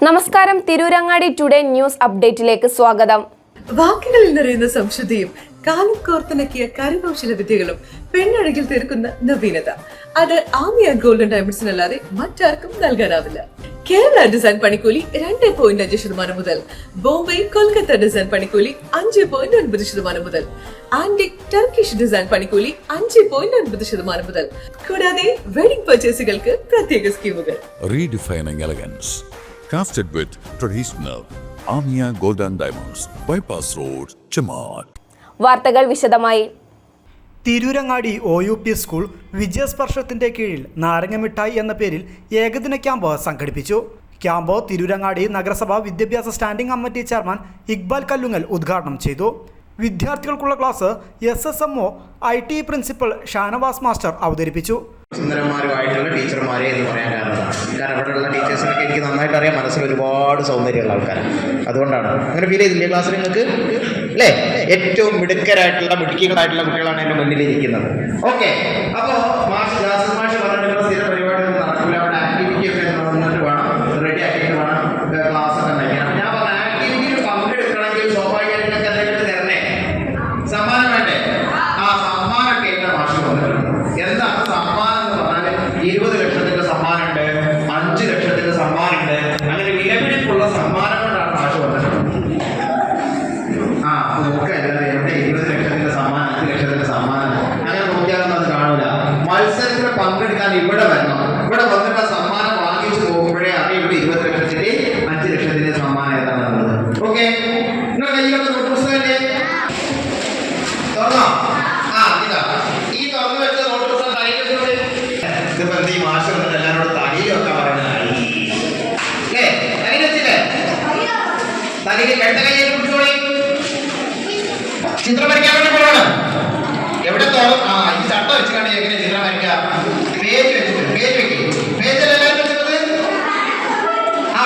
നമസ്കാരം, Tirurangadi today news അപ്ഡേറ്റിലേക്ക് സ്വാഗതം. വാക്കുകളിൽ നിറയുന്ന സംശുദ്ധിയും കാലം കോർത്തിണക്കിയ കരകൗശല വിദ്യകളും പെണ്ണഴകിൽ തീർക്കുന്ന നവീനത അത് ആമിയ ഗോൾഡൻ ഡയമണ്ട്സിനല്ലാതെ മറ്റാർക്കും നൽകാനാവില്ല. കേരള ഡിസൈൻ പണിക്കൂലി 2.5% മുതൽ, ബോംബെ കൊൽക്കത്ത ഡിസൈൻ പണിക്കൂലി 5.9% മുതൽ, ആന്റിക് ടർക്കിഷ് ഡിസൈൻ പണിക്കൂലി 5.9% മുതൽ, കൂടാതെ വെഡിംഗ് പർച്ചേസുകൾക്ക് പ്രത്യേക സ്കീമുകൾ. Redefining elegance, crafted with traditional Amia Golden Diamonds, Bypass Road, Chaman. വാർത്തകൾ വിശദമായി. തിരൂരങ്ങാടി OUP സ്കൂൾ വിജയസ്പർശത്തിന്റെ കീഴിൽ നാരങ്ങമിഠായി എന്ന പേരിൽ ഏകദിന ക്യാമ്പ് സംഘടിപ്പിച്ചു. ക്യാമ്പ് തിരൂരങ്ങാടി നഗരസഭ വിദ്യാഭ്യാസ standing committee chairman Iqbal Kallungal ഉദ്ഘാടനം ചെയ്തു. വിദ്യാർത്ഥികൾക്കുള്ള class SSMO IT principal Shanavas master അവതരിപ്പിച്ചു. സുന്ദരന്മാരുമായിട്ടുള്ള ടീച്ചർമാരെ എന്ന് പറയാൻ കാരണമാണ് ഇവിടെയുള്ള ടീച്ചേഴ്സിനൊക്കെ എനിക്ക് നന്നായിട്ട് അറിയാം, മനസ്സിൽ ഒരുപാട് സൗന്ദര്യമുള്ള ആൾക്കാരാണ്. അതുകൊണ്ടാണ് അങ്ങനെ ഫീൽ ചെയ്തില്ലേ ക്ലാസ്സിൽ നിങ്ങൾക്ക് അല്ലേ? ഏറ്റവും മിടുക്കികളായിട്ടുള്ള കുട്ടികളാണ് എൻ്റെ മുന്നിലിരിക്കുന്നത്. ഓക്കെ, അപ്പോൾ മാഷ് പറഞ്ഞിട്ടുള്ള സ്ഥിര പരിപാടികൾ നടക്കില്ല. അവിടെ ആക്ടിവിറ്റി ഒക്കെ വന്നിട്ട് വേണം, റെഡി ആക്കിയിട്ട് വേണം ക്ലാസ് ഒക്കെ നയിക്കണം. ഞാൻ പറഞ്ഞ ആക്ടിവിറ്റിയിൽ പങ്കെടുക്കണമെങ്കിൽ സ്വാഭാവികമായിട്ട് എന്തെങ്കിലും തരണേ, സമ്മാനം വേണ്ടേ? ആ സമ്മാനമൊക്കെ എൻ്റെ മാഷ് വന്നിട്ടുണ്ട്. എന്താണ് സമ്മാനം എന്ന് പറഞ്ഞാൽ 20 ലക്ഷത്തിന്റെ സമ്മാനമുണ്ട്, 5 ലക്ഷത്തിന്റെ സമ്മാനമുണ്ട്. അങ്ങനെ വിലപിടിപ്പുള്ള സമ്മാനം കൊണ്ടാണ് മാഷ് വന്നിട്ടുള്ളത്. നോക്കല്ലാതെ എവിടെ 20 ലക്ഷത്തിന്റെ സമ്മാനം, 5 ലക്ഷത്തിന്റെ സമ്മാനം അങ്ങനെ നോക്കിയാലൊന്നും അത് കാണൂല. മത്സരത്തിൽ പങ്കെടുക്കാൻ ഇവിടെ വരണം. ഇവിടെ വന്നിട്ട് സമ്മാനം വാങ്ങിച്ചു പോകുമ്പോഴേ അറിയാം ഇവിടെ 20 ലക്ഷത്തിന്റെ 5 ലക്ഷത്തിന്റെ സമ്മാനം ഏതാണെന്നുള്ളത്. ഓക്കെ, നിങ്ങളുടെ കയ്യിലൊക്കെ നോട്ട് പുസ്തകല്ലേ? തുറന്നോ? ഈ തുറന്നു വെച്ച നോട്ട് പുസ്തകം തലയിൽ വെച്ചോളൂ. ഇതിപ്പോ ഈ മാഷ് വന്നിട്ട് എല്ലാവരോടും തലയിൽ വെക്കാൻ പറയുന്നതായി അല്ലേ? തലയിൽ വെച്ചില്ലേ? തലയിൽ കെട്ട കയ്യിൽ പിടിച്ചോളി. ചിത്രം വരയ്ക്കാൻ വേണ്ടി പോകണം. എവിടെ ഈ ചട്ട വെച്ചിട്ടാണ് എങ്ങനെ ചിത്രം വരയ്ക്കുക? പേജ് വെച്ചിട്ട് പേജ് വെക്കും. പേജെല്ലാം വെച്ചത്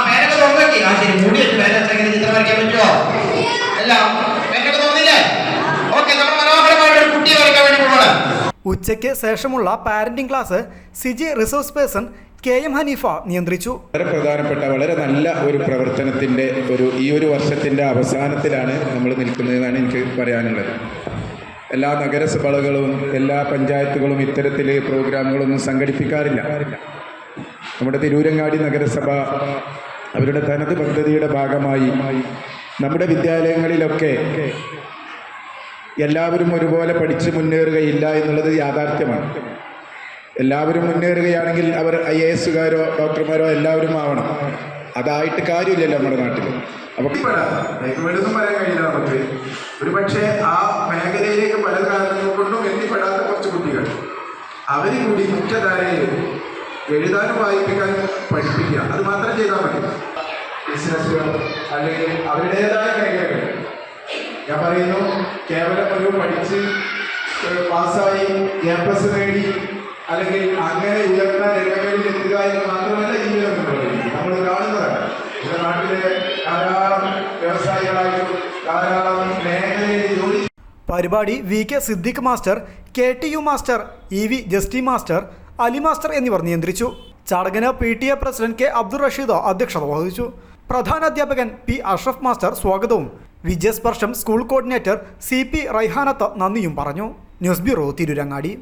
പേരൊക്കെ തുറന്നു വെക്കി. ശരി, മൂടി വെച്ച് പേര് വെച്ചാൽ എങ്ങനെ ചിത്രം വരയ്ക്കാൻ പറ്റുമോ? എല്ലാം പേരൊക്കെ തോന്നില്ലേ? ഓക്കെ, നമ്മൾ മനോഹരമായിട്ട് ഒരു കുട്ടിയെ വരയ്ക്കാൻ വേണ്ടി പോകണം. ഉച്ചയ്ക്ക് ശേഷമുള്ള parenting class CIGI resource person KM Haneefa നിയന്ത്രിച്ചു. വളരെ പ്രധാനപ്പെട്ട വളരെ നല്ല ഒരു പ്രവർത്തനത്തിൻ്റെ ഈ ഒരു വർഷത്തിൻ്റെ അവസാനത്തിലാണ് നമ്മൾ നിൽക്കുന്നതെന്നാണ് എനിക്ക് പറയാനുള്ളത്. എല്ലാ നഗരസഭകളും എല്ലാ പഞ്ചായത്തുകളും ഇത്തരത്തിൽ പ്രോഗ്രാമുകളൊന്നും സംഘടിപ്പിക്കാറില്ല. നമ്മുടെ തിരൂരങ്ങാടി നഗരസഭ അവരുടെ തനത് പദ്ധതിയുടെ ഭാഗമായി നമ്മുടെ വിദ്യാലയങ്ങളിലൊക്കെ എല്ലാവരും ഒരുപോലെ പഠിച്ച് മുന്നേറുകയില്ല എന്നുള്ളത് യാഥാർത്ഥ്യമാണ്. എല്ലാവരും മുന്നേറുകയാണെങ്കിൽ അവർ IAS-കാരോ ഡോക്ടർമാരോ എല്ലാവരും ആവണം. അതായിട്ട് കാര്യമില്ലല്ലോ നമ്മുടെ നാട്ടിൽ. അപ്പോൾ ഒന്നും പറയാൻ കഴിയില്ല നമുക്ക്. ഒരു പക്ഷേ ആ മേഖലയിലേക്ക് പല കാരണങ്ങൾ കൊണ്ടും എത്തിപ്പെടാത്ത കുറച്ച് കുട്ടികൾ അവർ കൂടി മുഖ്യധാരയിൽ എഴുതാനും വായിപ്പിക്കാനും പഠിപ്പിക്കുക, അത് മാത്രം ചെയ്താൽ മതി. ബിസിനസ്സുകൾ അല്ലെങ്കിൽ അവരുടേതായ മേഖലകൾ, ഞാൻ പറയുന്നു, കേവലം ഒരു പഠിച്ച് പാസ്സായി A+ നേടി അല്ലെങ്കിൽ അങ്ങനെ ഉയർന്ന രംഗങ്ങളിൽ എത്തുക എന്ന് മാത്രമല്ല ജീവിതം നമ്മൾ കാണുന്നതാണ്. നമ്മുടെ നാട്ടിലെ ധാരാളം വ്യവസായികളായിട്ടും ധാരാളം മേഖലയിൽ ജോലി. പരിപാടി VK Siddique master, KTU master, EV Justy master, Ali master എന്നിവർ നിയന്ത്രിച്ചു. ചടങ്ങിന് PTA president K Abdul Rasheed അധ്യക്ഷത വഹിച്ചു. പ്രധാനാധ്യാപകൻ P അഷ്റഫ് മാസ്റ്റർ സ്വാഗതവും Vijayasparsham school coordinator CP Raihanath നന്ദിയും പറഞ്ഞു. News bureau, Tirurangadi.